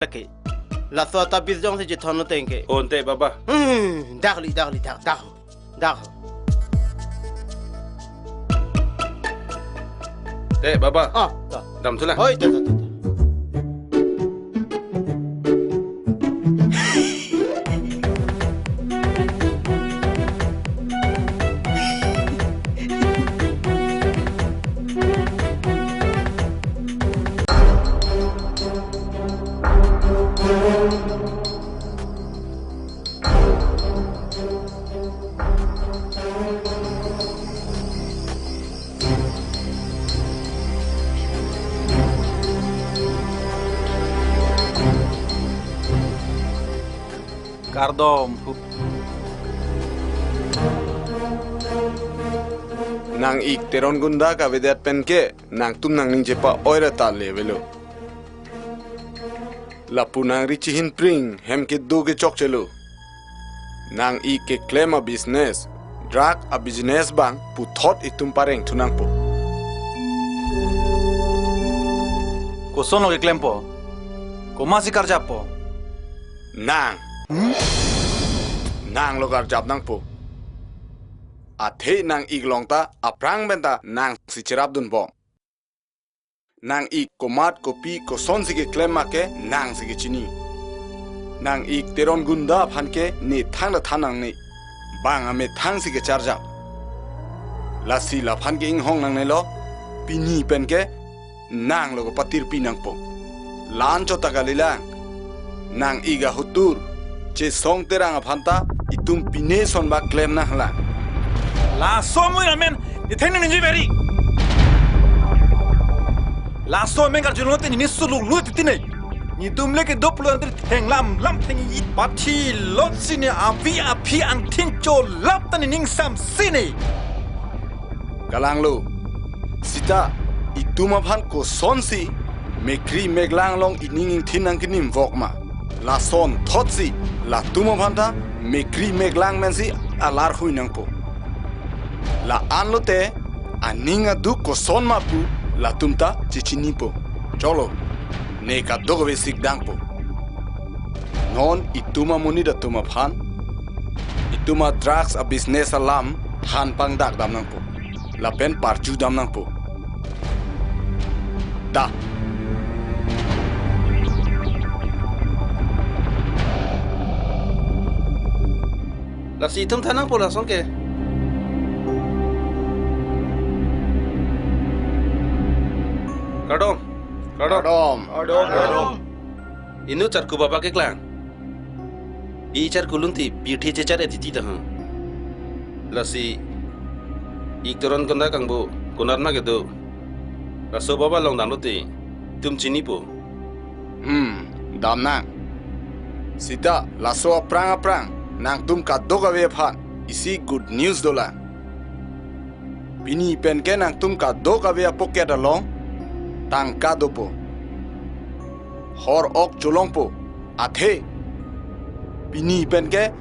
Laki. La suata bizong si jitono tengke. Onte baba. Dahli. Baba. Ah, Dam tu lah. oi, dah. Kardom. Nang ik teron gunda ka vedat penke nang tum nang ning jepa oira ta levelo. La punang richihin pring hem ke do ke chok chelo. Nang ik ke claim a business drug a business bang pu thot itum pareng thunang po. Ko sono ke klempo. Ko masi karja po. Nang. Nang logar jab nang po. Athe nang ik longta aprang benta nang si cherap dun bom. Nang ik komat kopi ko son si ke claim ma ke nang si ke chini. Nang ik teron gunda phan ke ni thang da thanang ni. Bang ame thang si ke charja. Lasi la phan ke ing hong nang ne lo. Pini pen ke nang logo patir pinang po. Lan cho tagalilang. Nang iga hutur. Che song terang aphanta itum pine son ba claim na hla. La somo ina men. Ni theng ni beri. La so men kar juno te ni sulu lu ti ne. Ni dum le ke doplo andre theng lam theng i pathi lot sine api ang thing cho lap tan ning sam sine. Galang lo. Sita ituma phan ko son si mekri meglang long ining thinang kinim vok ma. La son thot si la tuma phanta mekri meglang men si alar hui nang po. La anlote aninga du ko son ma pu la tumta chichini po. Cholo ne ka dogwe sik dang po. Non ituma muni da tuma phan ituma drugs a business alam han pang dak dam nang po. La pen parju dam nang po. Da La si tum tanang po la song ke. Kardom. Inu charku baba ke klan. I charku lunti pithi che chare diti da. La si ik toron konda kangbo konar na ke do. La so baba long dan lote tum chini po. dam nang. Sita la so aprang. Nang tum ka doga we phan isi good news dola. Bini pen ke nang tum ka doga we pocket along tang ka dopo. Hor ok cholong po athe. Bini pen ke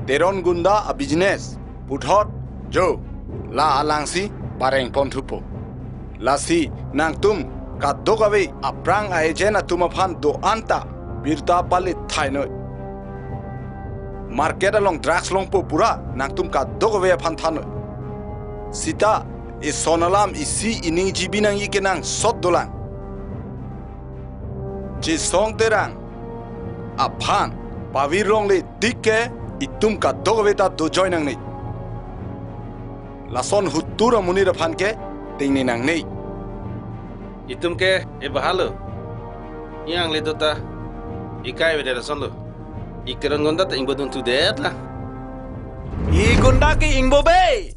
teron gunda a business puthot jo la alangsi pareng pon thupo. Lasi nang tum ka doga we aprang a ejena tuma phan do anta birta palit thainoi. Market along drugs long po pura nang tum ka dogwe phan than sita is sonalam isi ining jibi nang ikenang sot dolang ji song terang aphan pawir long le dikke itum ka dogwe ta do join nang nei lason hutura munira phan ke tingni nang nei Itum ke bahalo. Yang le dota ikai we de son lo. Ikeran gonda ta ingbo dun tu det la. I gunda ke ingbo be.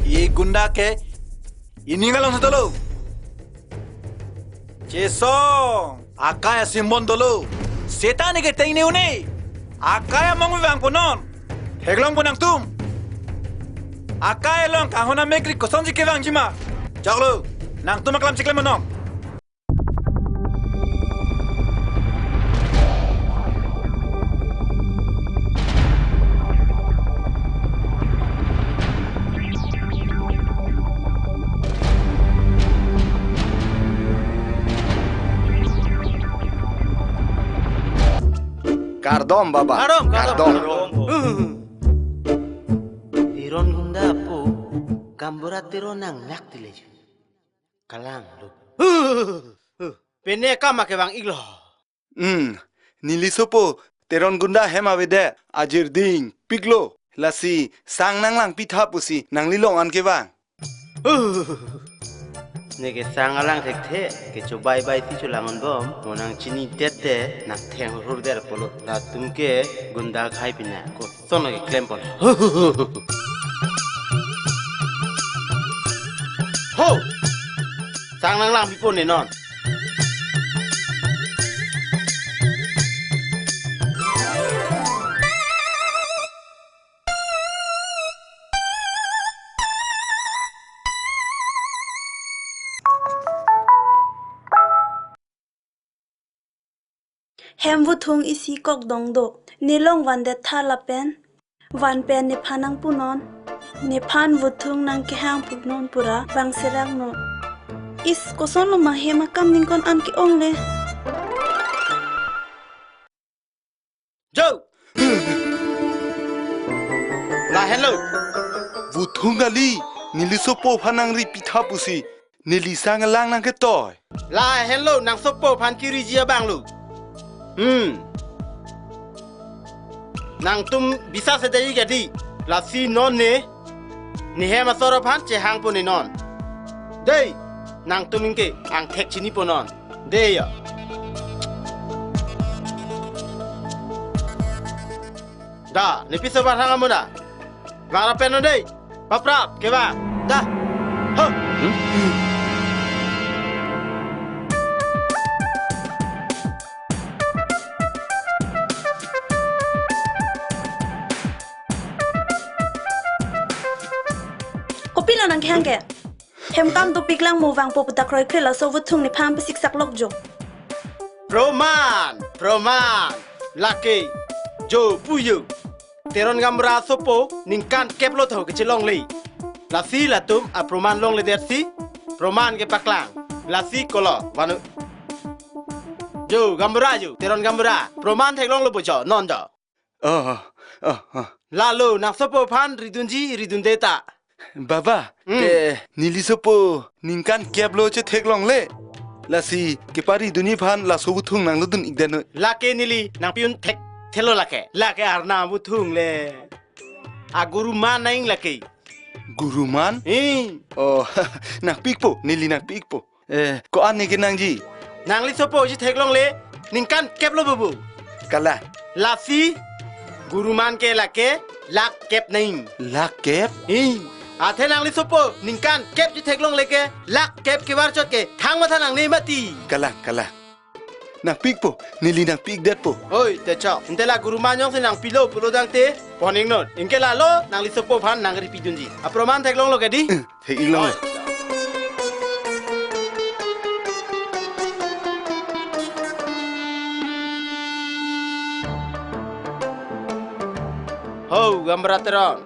I gunda ke iningalong dolo. Cheso akaya simbon dolo. Setane ke teng ne une. Akaya mangu bang ponon. Heglong ponang tum. Akaya long kahona amekri kosonji ke bang jima. Jaglo nang tum aklam sikle monong. Kardom baba. Kardom. Tiron gunda po, gambura tiron nang naktileju. Kalang lo. Pene kama ke bang iglo. Nilisopo teron gunda hema wede ajir ding piglo lasi sang nang lang pitha pusi nang lilong an ke bang. Nege sangalang tekte ke cobai bai ti culangon bom monang chini tete nak theng hurder polo la tumke gunda khai pina ko sono ke claim polo ho sang nang lang pipon ne non hem vu thung isi kok dong do nilong wan de thala pen wan pen ni phanang punon ni phan vu thung nang ke hang punon pura bang serang no is koson lo ma hema kam ning kon an ki ong le jo la hello Vuthungali nilisopo phanang ri pitha pusi nili sang lang nang ke toy. la hello nang sopo phan kiri jia bang lu nang tum bisa sedai gadi la si non ne ni hema soro phan che hang pun ni non dei nang tum ke ang thek chini ponon dei ya da ni pisa ba hang amuda ngara penon dei paprap ke ba da ho pila nang khang ke hem kam to piklang mo wang po puta kroi krela so vu thung ni pham pe sik sak lok jo Proman laki jo puyu teron gamra sopo ningkan keplo tho ke chilong li la si la tum a proman long le der si proman ke paklang la si kolo wanu jo gamra jo teron gamra proman thek long lo bo jo non jo la lo nak sopo phan ridunji ridun deta Baba ke nilisopo ningkan keblo che theklong le lasi ke pari duni phan la so buthung nang ludun igdan laki nili nang piun thek thelo lake arna buthung le a guru man naing laki guruman oh nak pikpo nili nak pikpo ko an ni ke nang ji nang li sopo ji theklong le ningkan keplo bubu kala lasi guru man ke lake lak kep naing lak kep athe nang li sopo ningkan kep ji theklong leke lak kep ke war chot ke thang ma thanang nei mati kala nak pikpo nili nak pik det po oi te chao intela guru man yong se nang pilo pulo dang te poning not inkela lo nang li sopo phan nang ri pidunji aproman theklong lo ke di thek ilong ho gamra teron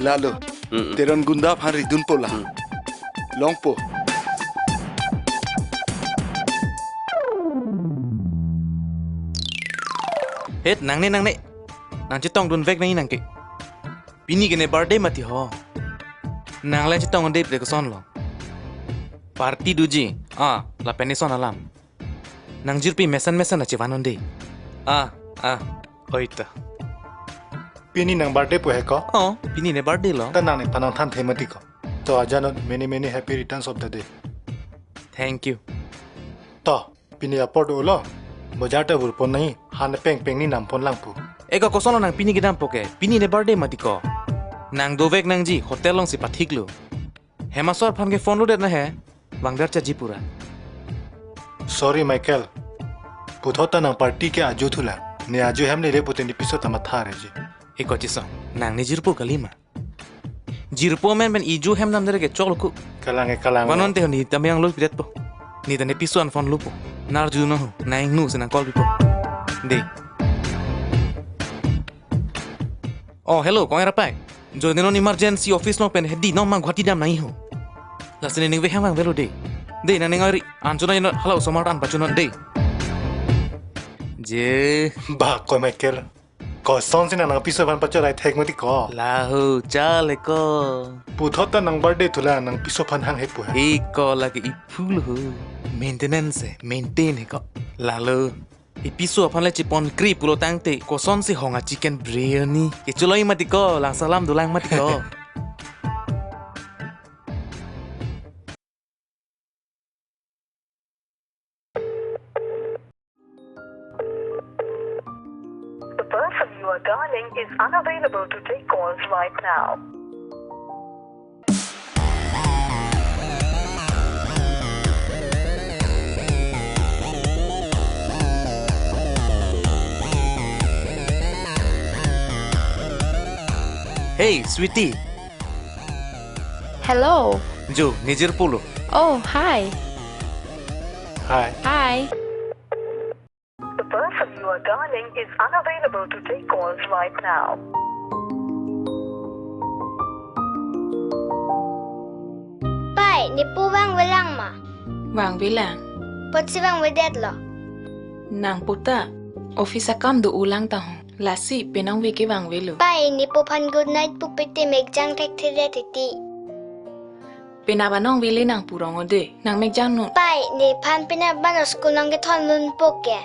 lalo teron gunda phan ridun po la longpo hết nang ne nang chỉ tông đun vek này nang kì pini cái này birthday mà thì ho nang lại chỉ tông anh đẹp để có son lo party duji la penny son alam nang jirpi mesan aja vanon deh oi ta Pini nang birthday po hai ko? pini ne birthday lo Ta nang ne panang than themati ko. So ajanot many happy returns of the day. thank you To pini apod ulo. Bojata burpon nahi han peng ni nampon lang pu. eka có son nang pini cái poke pini ne birthday mà thì có nang dovek nang ji hotel long si pathik lo hemasor phan ke phone lo det na hai wangdar cha ji pura Sorry Michael. Puthota nang party ke aju thula. Ne aju hem ne re putin episode ama tha re ji. eko chisong nang ne jirpo kalima jirpo men iju hem nam dere ke choklo ku Kalang. Wanon te ni tamyang lo piret po. Ni tane piso an phone lo po. Narju no naing nu sena call po. De. Oh hello kong era pai. Jo denon emergency office no pen hedi no mang ghati dam nai ho. La sene ning ve ham velo de. Deh nang ngari anjuna ino halau somar an pacunan deh. Je Bah, kau Michael. Kau son sih nang episode pan pacar ay tek mati kau. lahu chale ko. Puthota nang birthday thula nang episode pan hang hepu. Iko lagi ipul ho. Maintenance maintain ko. Lalu episode pan le cipon kri pulo tangte ko son si honga chicken biryani. Ke culoi mati ko lang salam dulang mati ko. The person you are dialing is unavailable to take calls right now. Hey sweetie. Hello. Jo nijir pulo. Oh, hi. Hi. Hi. The person you are dialing is unavailable to take calls right now. Pai, ni pu wang welang ma. Wang bilang, Pot si wang wedet lo. nang puta, office akam do ulang tahun. Lasi penang wiki wang welu. Pai, ni pu pan good night pu piti megjang tek tire titi. Penabanong wili nang purong ode, nang megjang no. Pai, ni pan pina bano school nang geton lun poke.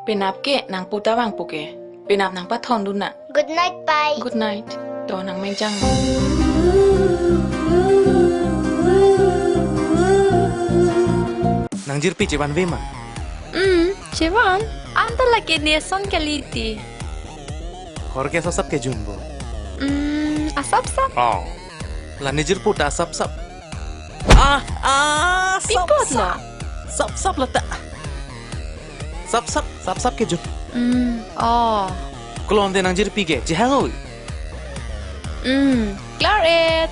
Penap ke nang puta wang puke. Penap nang pathon dun na. Good night, Pai. Good night. To nang megjang. Nang jirpi ceban vema. Civan, anta lagi ni son kaliti. Korke sosap ke jumbo. Asap-sap. Oh. La nijir puta sap sap. Pipot lah. Sap sap lata. Sap sap ke jum. Oh. Kulon de nang jirpi ke jehangoi. Clear it.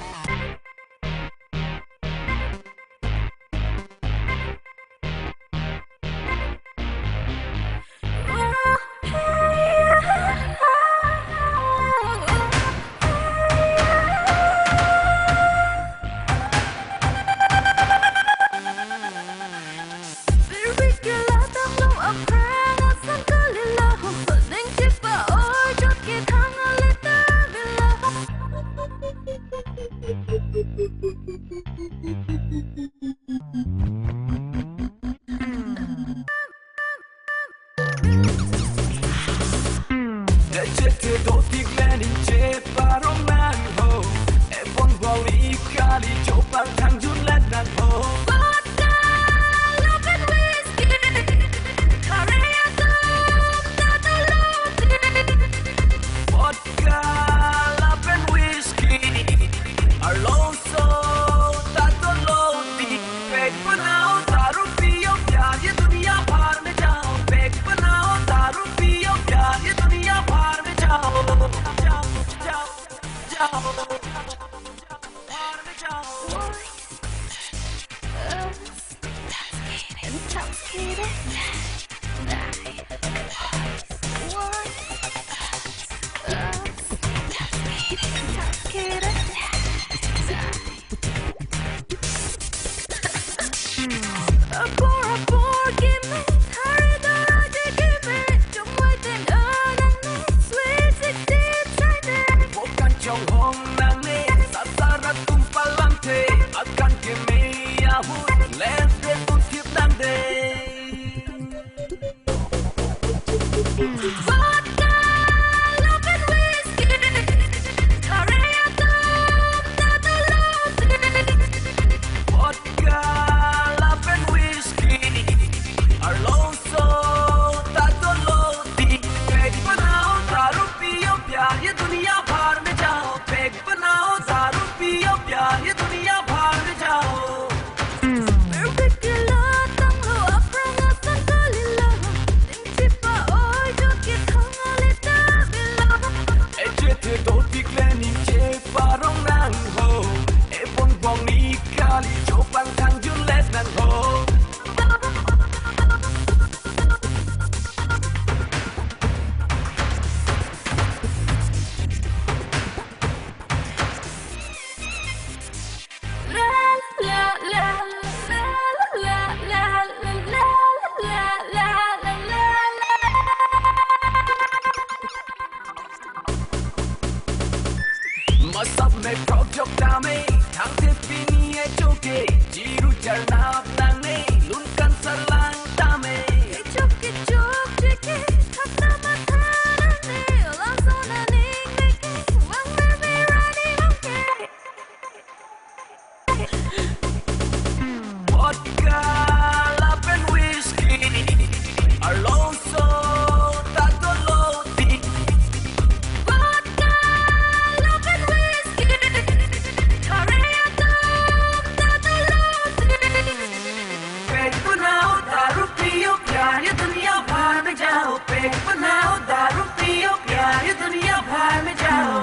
पे जाओ पेट बनाओ दारू पियो प्यार दुनिया भर में जाओ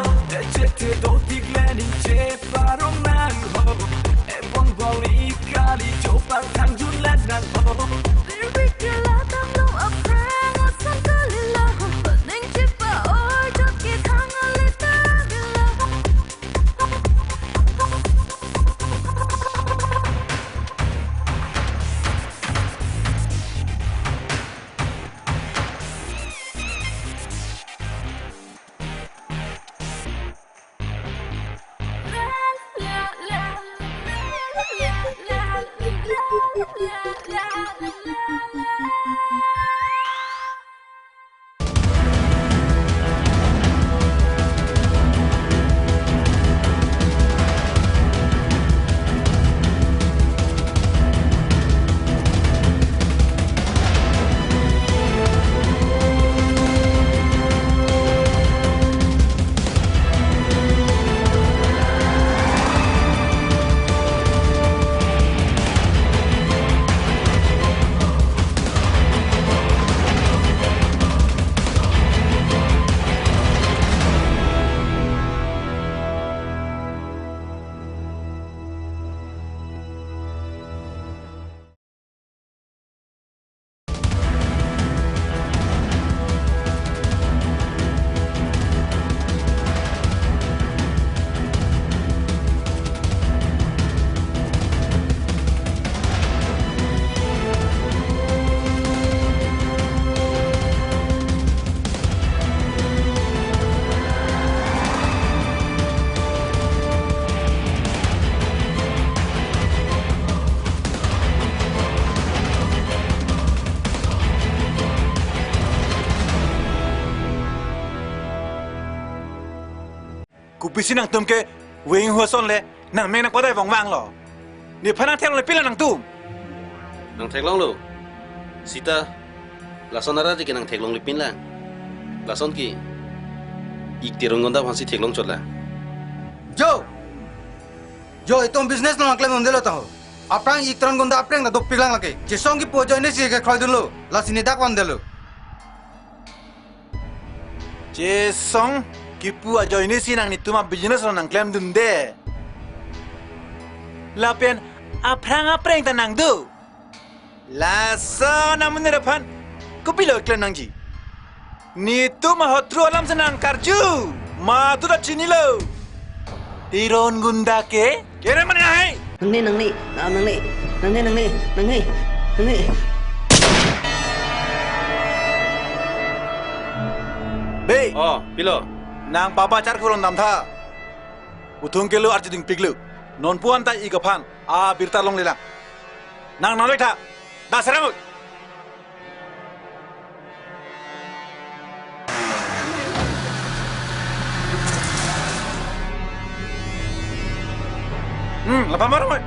चेते दो दिगलानी चे parong nang ho e bon boli kali coba tang julat nang ho Baby kila tang lo aprang asan kalila Neng cipa oi jok ki thang alita gila Kupisi nang tum ke wing huason le nang meng nang padai vong wang lo. Ni phanang thek le pila nang tum. Nang thek long lo. Sita lason ara ke nang thek long lipin la. Lason ki ik tirong gonda phansi thek long chot la. Jo itu business nang aklan ondelo tahu. Aprang ik tron gonda aprang na dok pilang lagi. Jesong ki pojo ini sih ke khoi dulu. La sini dak wandelo. Jesong kipu ajo ini sih nang ni tuma business lo nang klaim dunde. Lapian aprang ta nang du. La so namun ni depan kupilo klaim nang ji. Ni tuma hotru alam senang karju. Ma tu dah cini lo. Tiron gunda ke? Kira mana hai? nang ni Be. Oh, pilo. Nang papa car kulon dam tha. Uthung kelu arjuding piglu. Non puan ta igapan. Birta long lila. Nang nolek tha. Da seramut. Lepas marah mai.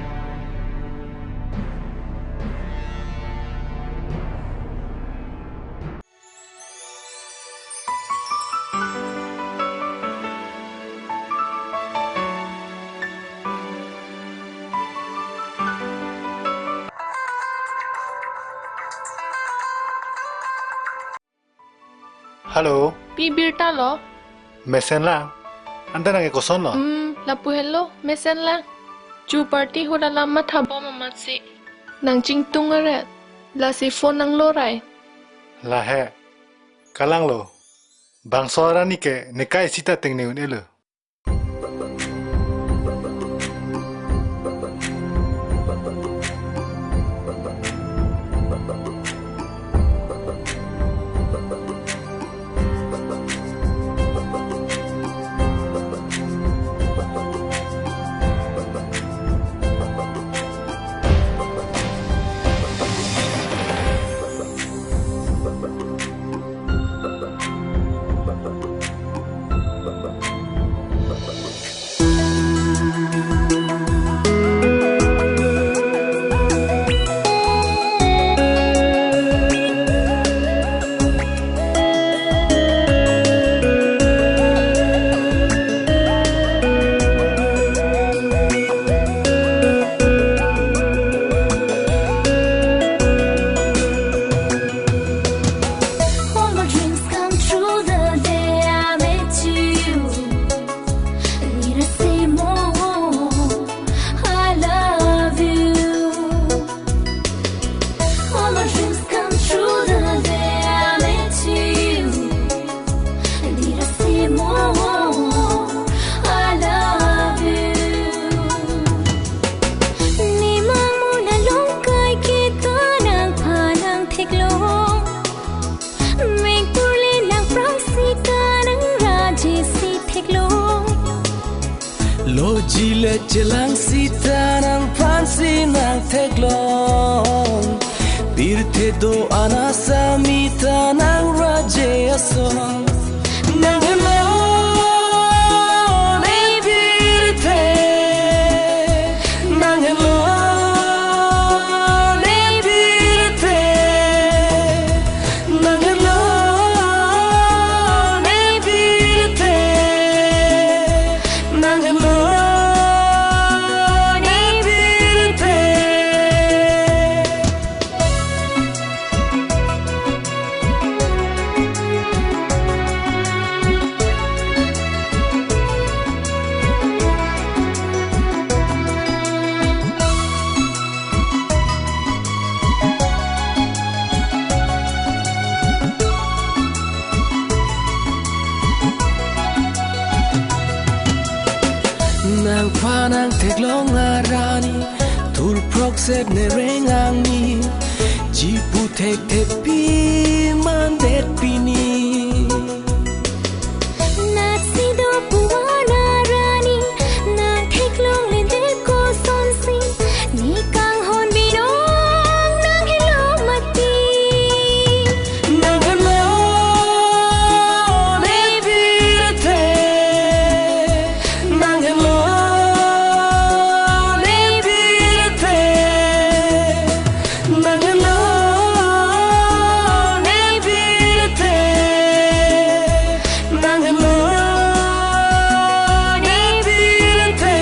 Halo, Pi birta lo? mesen lang. Anda nang koson lo? Lapu hello, mesen lang. Chu party ho dalam mata bom amat si. Nang cingtung aret. La si phone nang lorai. Lahe, kalang lo. Bang suara ni ke nekai sita teng neun elo. Jile jelang sita nang pansi nang teglong Birte do anasa mita nang raje asong Nang helon ei birte Nang helon ei birte Nang helon ei birte Nang helon ei birte Nang panang teglong arani Tur proxet ne rengang ni Jipu tek tepi mandet pini Nat sido puwana rani Nang teklong lende ko sonsi Ni kanghon bidong nang hilo mati Nang helon ei birte Nang helon ei birte Nang helon ei birte Nang helon ei birte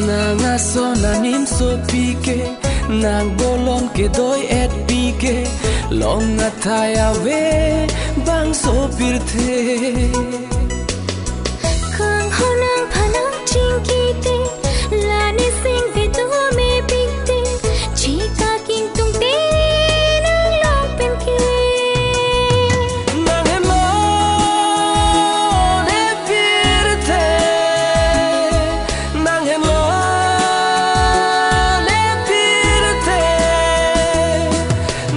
Nang aso nanim so pike Nang bolon ke doi et pike Long ataya we bang so pirte Kanghon nang panang chingkite Lani sing te do me bigte Chika king tung te nang long penke Nang helon e pirte Nang helon e pirte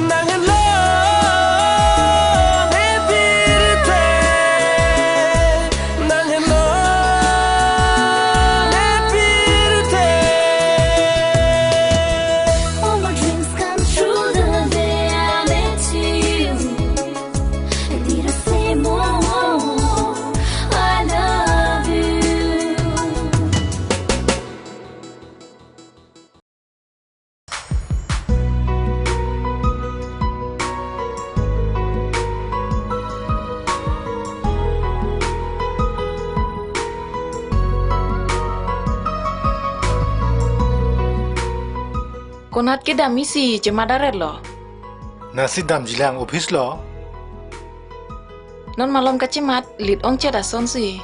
Nang helon e pirte Nang helon e pirte All my dreams come true the day I met you Need I say more I love you Konat ke dami si jemadaret lo. Nasi dam jilang office lo. Non malom ka cimat lit ong ceda son si.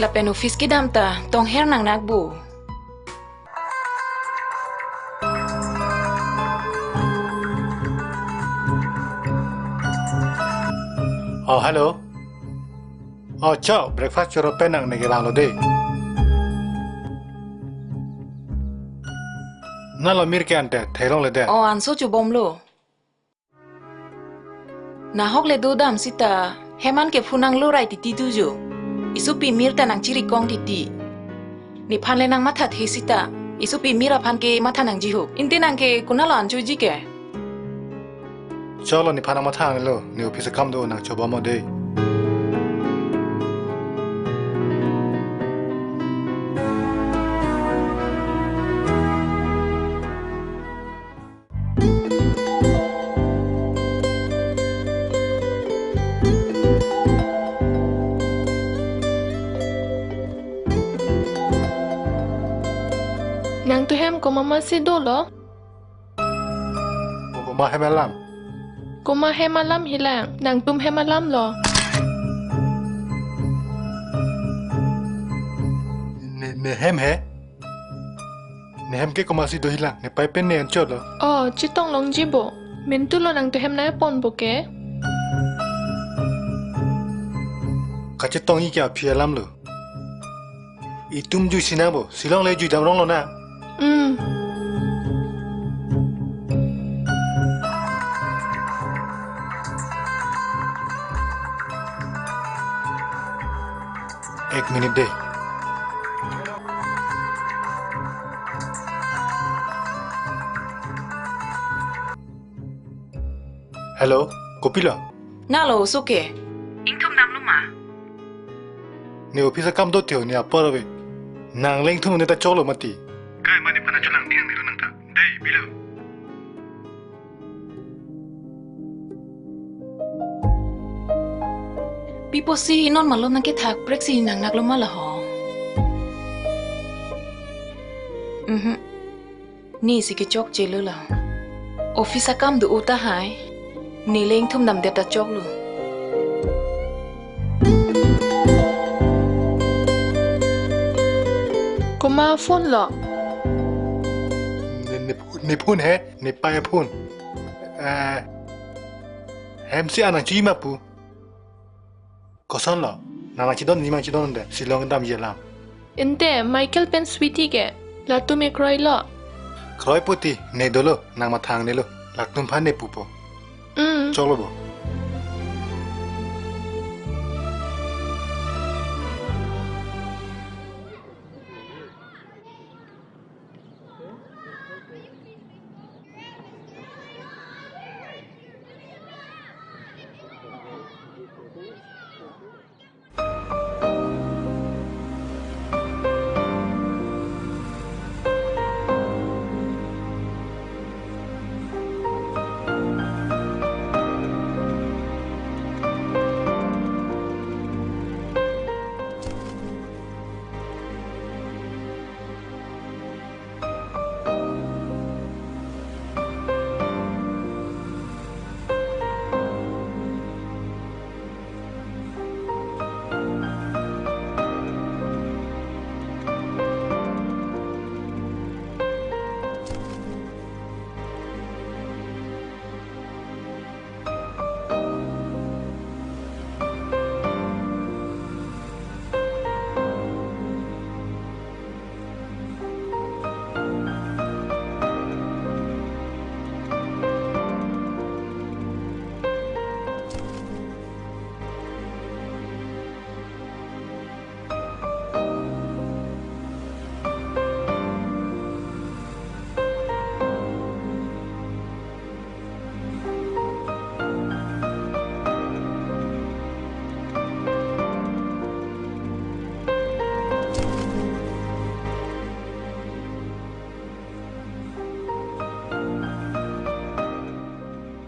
Lapen office ke dam ta tong her nang nakbu. Oh, hello. Oh, ciao. Breakfast choro penang negelang lo de. Na lo mir ke ante, thailong le de. O an so chu bom lo. Na hok le do dam sita heman ke funang lo rai ti du jo. Isu pi mir ta nang chiri kong ti. Ni phan le nang matha the sita. Isu pi mira phan ke matha nang ji ho. Inte nang ke kunala an chu ji ke. Cholo ni phana ma thang lo. Ni office kam do na choba mo de. Nang tu hem ko mama si do lo. Ko ma hemelam. Ko ma he malam hilang. Nang tum he malam lo. Ne hem he. Nehem ke komasi do hilang, ne pai pen ne anchot lo. Oh, chitong long jibo. Mentu lo nang tuhem na pon boke. Kacetong i kya phia lam lo. Itum ju sinang bo, silong le ju dam rong lo na. Ek minute deh. Hello, Kopila. Nalo suke. Ne office kam do tio ne apar ve. Nang leng thum ne ta cholo mati. Kai mani pana chulang ding ni nang ta. Dei bilo. Pipo si non malo nang ke thak prek si nang nak lo mala ho. Ni si ke chok che lo la. Office kam du uta hai. Ni leng thum dam de ta chok lo. Koma phone lo. Ne phun he, ne pai phun. Hem si anang chi ma pu. Kosan lo. Nang chi don ni ma chi don de. Silong dam ye lam. Inte Michael pen sweetie ke. La tu me cry lo. Kroi puti ne dolo nang ma thang ne lo. Lak tum phan ne pu po. Cholo bo.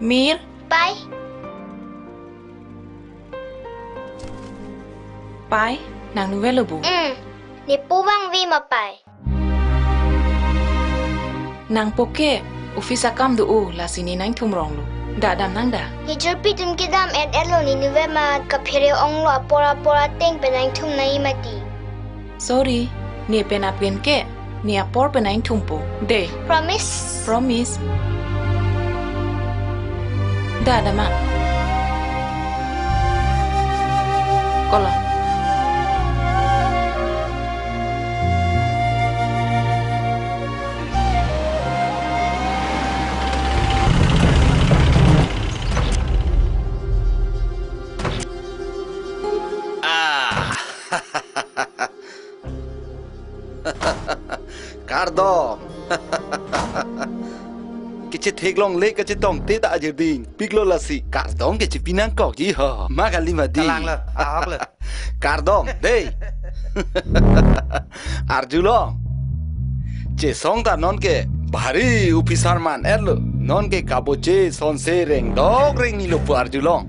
Mir, Pai, pai, nang nu velo bu. ni puwang vi ma pai. Nang poke, office kam du u la sini nang thum rong lu. Da dam nang da. Ni jurpi tum kidam et elo ni nuwe ma kapire ong lo pora teng penang tum na imati. Sorry, ni pen apen ke, ni apor penang thum po. De, Promise? promise. Da ma. Kola. Kardo. Kece teglong le kece tong te da jerding. Piglo lasi. Kardong kece pinang kok ji ho. Magali madi. Kalang le, ahap le. Kardong, dei. Arjulong. Ce song ta non ke bhari officer man erlo. Non ke kaboche son se reng dog reng ni lo pu Arjulong.